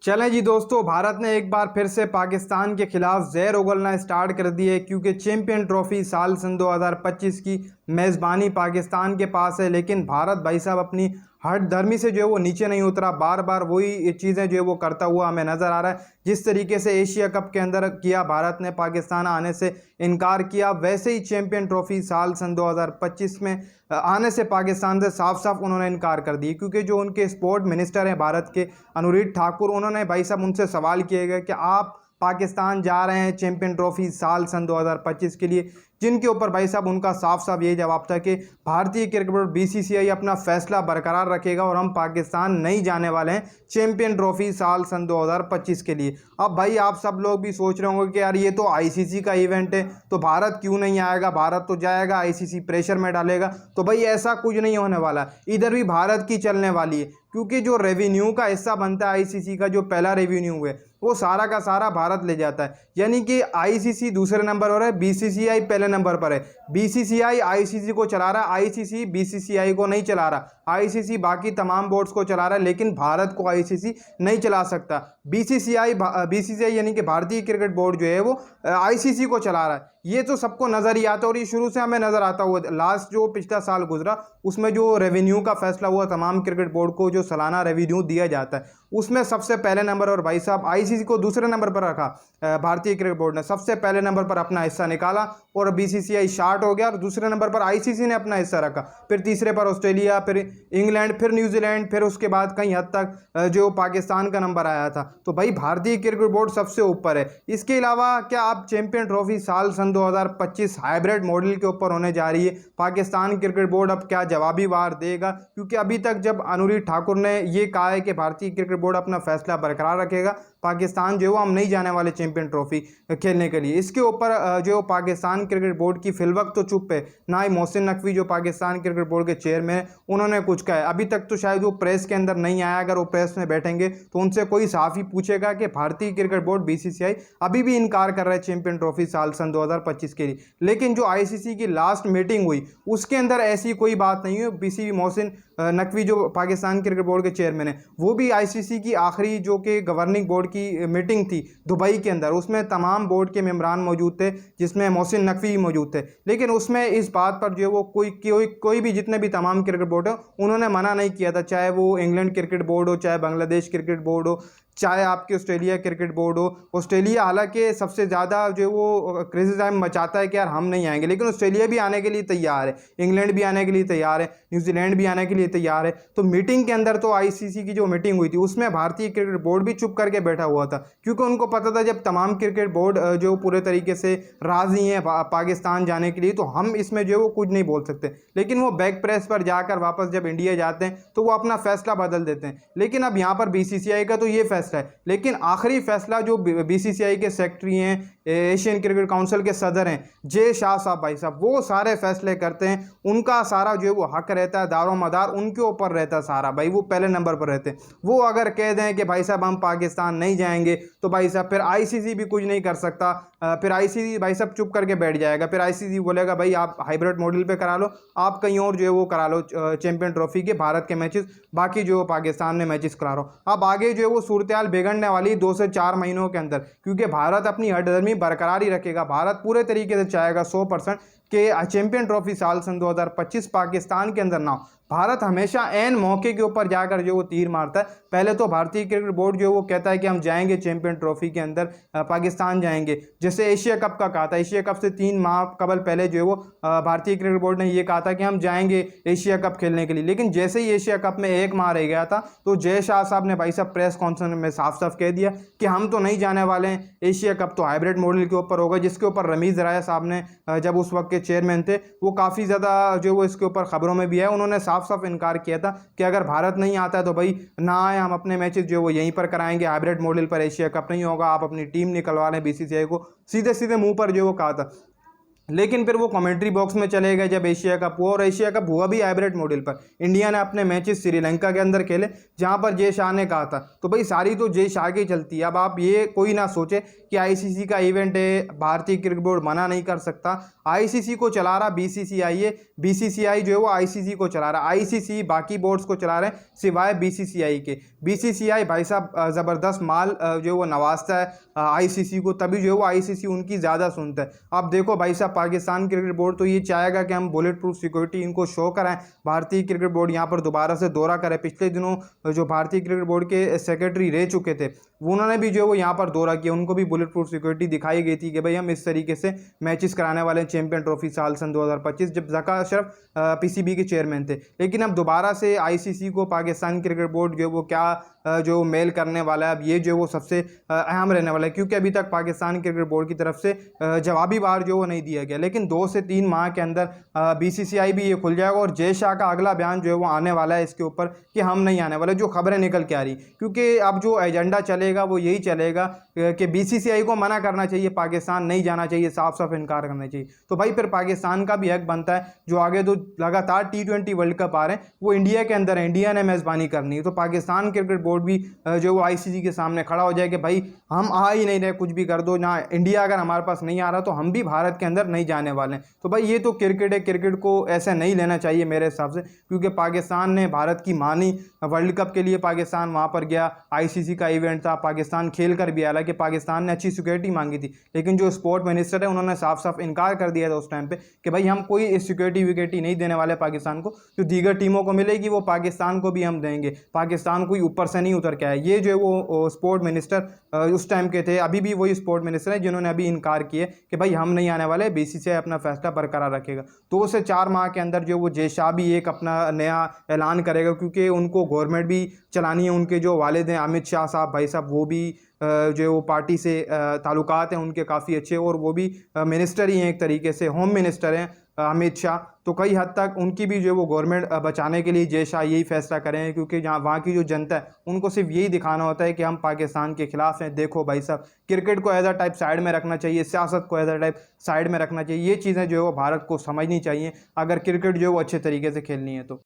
चलें जी दोस्तों, भारत ने एक बार फिर से पाकिस्तान के खिलाफ जहर उगलना स्टार्ट कर दी है क्योंकि चैंपियन ट्रॉफी साल सन 2025 की मेज़बानी पाकिस्तान के पास है। लेकिन भारत भाई साहब अपनी हठधर्मी से जो है वो नीचे नहीं उतरा, बार बार वही चीज़ें जो है वो करता हुआ हमें नज़र आ रहा है। जिस तरीके से एशिया कप के अंदर किया भारत ने, पाकिस्तान आने से इनकार किया, वैसे ही चैंपियन ट्रॉफी साल सन 2025 में आने से पाकिस्तान से साफ साफ उन्होंने इनकार कर दी। क्योंकि जो उनके स्पोर्ट मिनिस्टर हैं भारत के, अनुराग ठाकुर, उन्होंने भाई साहब उनसे सवाल किए गए कि आप पाकिस्तान जा रहे हैं चैंपियन ट्रॉफी साल सन 2025 के लिए, जिनके ऊपर भाई साहब उनका साफ साफ यही जवाब था कि भारतीय क्रिकेट बोर्ड बीसीसीआई अपना फैसला बरकरार रखेगा और हम पाकिस्तान नहीं जाने वाले हैं चैंपियन ट्रॉफी साल सन 2025 के लिए। अब भाई आप सब लोग भी सोच रहे होंगे कि यार ये तो आईसीसी का इवेंट है तो भारत क्यों नहीं आएगा, भारत तो जाएगा, आईसीसी प्रेशर में डालेगा। तो भाई ऐसा कुछ नहीं होने वाला, इधर भी भारत की चलने वाली है। क्योंकि जो रेवेन्यू का हिस्सा बनता है आईसीसी का, जो पहला रेवेन्यू है वो सारा का सारा भारत ले जाता है। यानी कि आईसीसी दूसरे नंबर पर है, बीसीसीआई पहले नंबर पर है। बीसीसीआई आईसीसी को चला रहा है, आईसीसी बीसीसीआई को नहीं चला रहा। आईसीसी बाकी तमाम बोर्ड्स को चला रहा है, लेकिन भारत को आईसीसी नहीं चला सकता। बीसीसीआई यानी कि भारतीय क्रिकेट बोर्ड जो है वो आईसीसी को चला रहा है। ये तो सबको नज़र ही आता है और ये शुरू से हमें नज़र आता हुआ। लास्ट जो पिछला साल गुजरा उसमें जो रेवेन्यू का फैसला हुआ, तमाम क्रिकेट बोर्ड को जो सालाना रेवेन्यू दिया जाता है उसमें सबसे पहले नंबर, और भाई साहब आईसीसी को दूसरे नंबर पर रखा। भारतीय क्रिकेट बोर्ड ने सबसे पहले नंबर पर अपना हिस्सा निकाला और बीसीसीआई शार्ट हो गया, और दूसरे नंबर पर आईसीसी ने अपना हिस्सा रखा। फिर तीसरे पर ऑस्ट्रेलिया, फिर इंग्लैंड, फिर न्यूजीलैंड, फिर उसके बाद कई हद तक जो पाकिस्तान का नंबर आया था। तो भाई भारतीय क्रिकेट बोर्ड सबसे ऊपर है। इसके अलावा क्या आप चैंपियन ट्रॉफी साल सन 2025 हाइब्रिड मॉडल के ऊपर होने जा रही है, पाकिस्तान क्रिकेट बोर्ड अब क्या जवाबी वार देगा? क्योंकि अभी तक जब अनुराग ठाकुर ने ये कहा है कि भारतीय क्रिकेट बोर्ड अपना फैसला बरकरार रखेगा, पाकिस्तान जो है हम नहीं जाने वाले चैंपियन ट्रॉफी खेलने के लिए। इसके ऊपर जो पाकिस्तान क्रिकेट बोर्ड की फिलवक्त तो चुप है, ना ही मोहसिन नकवी जो पाकिस्तान क्रिकेट बोर्ड के चेयरमैन हैं उन्होंने कुछ कहा है। अभी तक तो शायद वो प्रेस के अंदर नहीं आया। अगर वो प्रेस में बैठेंगे तो उनसे कोई सहाफ़ी पूछेगा कि भारतीय क्रिकेट बोर्ड बीसीसीआई अभी भी इनकार कर रहा है चैंपियन ट्रॉफी साल सन 2025 के लिए। लेकिन जो आईसीसी की लास्ट मीटिंग हुई उसके अंदर ऐसी कोई बात नहीं हुई। बीसी मोहसिन नकवी जो पाकिस्तान क्रिकेट बोर्ड के चेयरमैन है, वो भी आईसीसी की आखिरी जो कि गवर्निंग बोर्ड की मीटिंग थी दुबई के अंदर, उसमें तमाम बोर्ड के मेंबरान मौजूद थे, जिसमें मोहसिन नकवी मौजूद थे। लेकिन उसमें इस बात पर जो वो कोई भी जितने भी तमाम क्रिकेट बोर्ड है उन्होंने मना नहीं किया था, चाहे वो इंग्लैंड क्रिकेट बोर्ड हो, चाहे बांग्लादेश क्रिकेट बोर्ड हो, चाहे आपके ऑस्ट्रेलिया क्रिकेट बोर्ड हो। ऑस्ट्रेलिया हालांकि सबसे ज़्यादा जो वो क्रिटिसिज्म मचाता है कि यार हम नहीं आएंगे, लेकिन ऑस्ट्रेलिया भी आने के लिए तैयार है, इंग्लैंड भी आने के लिए तैयार है, न्यूजीलैंड भी आने के लिए तैयार है। तो मीटिंग के अंदर तो आईसीसी की जो मीटिंग हुई थी उसमें भारतीय क्रिकेट बोर्ड भी चुप करके बैठा हुआ था, क्योंकि उनको पता था जब तमाम क्रिकेट बोर्ड जो पूरे तरीके से राज़ी हैं पाकिस्तान जाने के लिए, तो हम इसमें जो है वो कुछ नहीं बोल सकते। लेकिन वो बैक प्रेस पर जाकर वापस जब इंडिया जाते हैं तो वो अपना फैसला बदल देते हैं। लेकिन अब यहाँ पर बीसीसीआई का तो ये फैसला है, लेकिन आखिरी फैसला जो बीसीसीआई के सेक्रेटरी हैं, एशियन क्रिकेट काउंसिल के सदर हैं जे शाह साहब, भाई साहब वो सारे फैसले करते हैं। उनका सारा जो है वो हक रहता है, दारो मदार उनके ऊपर रहता है सारा। भाई वो पहले नंबर पर रहते हैं। वो अगर कह दें कि भाई साहब हम पाकिस्तान नहीं जाएंगे तो भाई साहब फिर आईसीसी भी कुछ नहीं कर सकता। फिर आईसीसी भाई साहब चुप करके बैठ जाएगा। फिर आईसीसी बोलेगा भाई आप हाइब्रिड मॉडल पे करा लो, आप कहीं और जो है वो करा लो चैंपियन ट्रॉफी के भारत के मैचेस, बाकी जो पाकिस्तान में मैचेस करा लो। अब आगे जो है वो सूरत हाल बिगड़ने वाली 2 से 4 महीनों के अंदर, क्योंकि भारत अपनी हठधर्मी बरकरार ही रखेगा। भारत पूरे तरीके से चाहेगा 100% कि चैंपियन ट्रॉफी साल सन 2025 पाकिस्तान के अंदर ना हो। भारत हमेशा एन मौके के ऊपर जाकर जो वो तीर मारता है। पहले तो भारतीय क्रिकेट बोर्ड जो वो कहता है कि हम जाएंगे चैंपियन ट्रॉफी के अंदर, पाकिस्तान जाएंगे। जैसे एशिया कप का कहा था, एशिया कप से 3 माह कबल पहले जो है वो भारतीय क्रिकेट बोर्ड ने ये कहा था कि हम जाएंगे एशिया कप खेलने के लिए। लेकिन जैसे ही एशिया कप में 1 माह रह गया था तो जय शाह साहब ने भाई साहब प्रेस कॉन्फ्रेंस में साफ साफ कह दिया कि हम तो नहीं जाने वाले हैं, एशिया कप तो हाइब्रिड मॉडल के ऊपर होगा। जिसके ऊपर रमीज़ राय साहब ने जब उस वक्त के चेयरमैन थे वो काफ़ी ज़्यादा जो वो इसके ऊपर खबरों में भी है, उन्होंने साफ साफ इनकार किया था कि अगर भारत नहीं आता है तो भाई ना आए, हम अपने मैचेस जो वो यहीं पर कराएंगे, हाइब्रिड मॉडल पर एशिया कप नहीं होगा, आप अपनी टीम निकलवा लें। बीसीसीआई को सीधे सीधे मुंह पर जो वो कहा था। लेकिन फिर वो कमेंट्री बॉक्स में चले गए जब एशिया कप हुआ, और एशिया कप हुआ भी हाइब्रिड मॉडल पर। इंडिया ने अपने मैचेस श्रीलंका के अंदर खेले जहां पर जय शाह ने कहा था, तो भाई सारी तो जय शाह की चलती है। अब आप ये कोई ना सोचे कि आईसीसी का इवेंट है, भारतीय क्रिकेट बोर्ड मना नहीं कर सकता। आईसीसी को चला रहा बीसीसीआई है, बीसीसीआई जो है वो आईसीसी को चला रहा है, आईसीसी बाकी बोर्ड्स को चला रहे हैं सिवाय बीसीसीआई के। बीसीसीआई भाई साहब ज़बरदस्त माल जो है वो नवाजता है आईसीसी को, तभी जो है वो आईसीसी उनकी ज़्यादा सुनता है। अब देखो भाई साहब, पाकिस्तान क्रिकेट बोर्ड तो ये चाहेगा कि हम बुलेट प्रूफ सिक्योरिटी इनको शो कराएं, भारतीय क्रिकेट बोर्ड यहाँ पर दोबारा से दौरा करे। पिछले दिनों जो भारतीय क्रिकेट बोर्ड के सेक्रेटरी रह चुके थे, उन्होंने भी जो है वो यहाँ पर दौरा किया, उनको भी बुलेट प्रूफ सिक्योरिटी दिखाई गई थी कि भाई हम इस तरीके से मैचेस कराने वाले हैं चैंपियन ट्रॉफी साल सन 2025, जब ज़का अशरफ पीसीबी के चेयरमैन थे। लेकिन अब दोबारा से आईसीसी को पाकिस्तान क्रिकेट बोर्ड जो है वो क्या जो मेल करने वाला है, अब ये जो वो सबसे अहम रहने वाला है, क्योंकि अभी तक पाकिस्तान क्रिकेट बोर्ड की तरफ से जवाबी बार जो वो नहीं दिया गया। लेकिन 2 से 3 माह के अंदर बीसीसीआई भी ये खुल जाएगा, और जय शाह का अगला बयान जो है वो आने वाला है इसके ऊपर कि हम नहीं आने वाले, जो खबरें निकल के आ रही। क्योंकि अब जो एजेंडा चलेगा वो यही चलेगा कि बीसीसीआई को मना करना चाहिए, पाकिस्तान नहीं जाना चाहिए, साफ साफ इनकार करना चाहिए। तो भाई फिर पाकिस्तान का भी हक बनता है, जो आगे तो लगातार T20 वर्ल्ड कप आ रहे हैं वो इंडिया के अंदर है, इंडिया ने मेज़बानी करनी है, तो पाकिस्तान क्रिकेट बोर्ड भी जो वो आईसीसी के सामने खड़ा हो जाए कि भाई हम आ ही नहीं रहे, कुछ भी कर दो ना, इंडिया अगर हमारे पास नहीं आ रहा तो हम भी भारत के अंदर नहीं जाने वाले हैं। तो भाई ये तो क्रिकेट है, क्रिकेट को ऐसे नहीं लेना चाहिए मेरे हिसाब से, क्योंकि पाकिस्तान ने भारत की मानी, वर्ल्ड कप के लिए पाकिस्तान वहाँ पर गया, आईसीसी का इवेंट था, पाकिस्तान खेल कर भी, हालांकि पाकिस्तान ने अच्छी सिक्योरिटी मांगी थी, लेकिन जो स्पोर्ट मिनिस्टर है उन्होंने साफ साफ इनकार कर दिया था उस टाइम पे कि भाई हम कोई सिक्योरिटी विकेटी नहीं देने वाले पाकिस्तान को, जो दीगर टीमों को मिलेगी वो पाकिस्तान को भी हम देंगे, पाकिस्तान कोई ऊपर से नहीं उतर के आया। ये जो है वो स्पोर्ट मिनिस्टर उस टाइम के थे, अभी भी वही स्पोर्ट मिनिस्टर हैं जिन्होंने अभी इनकार किए कि भाई हम नहीं आने वाले, बीसीसीआई अपना फैसला बरकरार रखेगा। 2 से 4 माह के अंदर जो वो जय शाह भी एक अपना नया ऐलान करेगा, क्योंकि उनको गवर्नमेंट भी चलानी है, उनके जो वालिद हैं अमित शाह साहब भाई साहब, वो भी जो वो पार्टी से ताल्लुकात हैं उनके काफ़ी अच्छे, और वो भी मिनिस्टर ही हैं एक तरीके से, होम मिनिस्टर हैं अमित शाह। तो कई हद तक उनकी भी जो वो गवर्नमेंट बचाने के लिए जय शाह यही फैसला करें, क्योंकि जहाँ वहाँ की जो जनता है उनको सिर्फ यही दिखाना होता है कि हम पाकिस्तान के खिलाफ हैं। देखो भाई साहब, क्रिकेट को एज अ टाइप साइड में रखना चाहिए, सियासत को एज अ टाइप साइड में रखना चाहिए, ये चीज़ें जो है वो भारत को समझनी चाहिए अगर क्रिकेट जो है वो अच्छे तरीके से खेलनी है तो।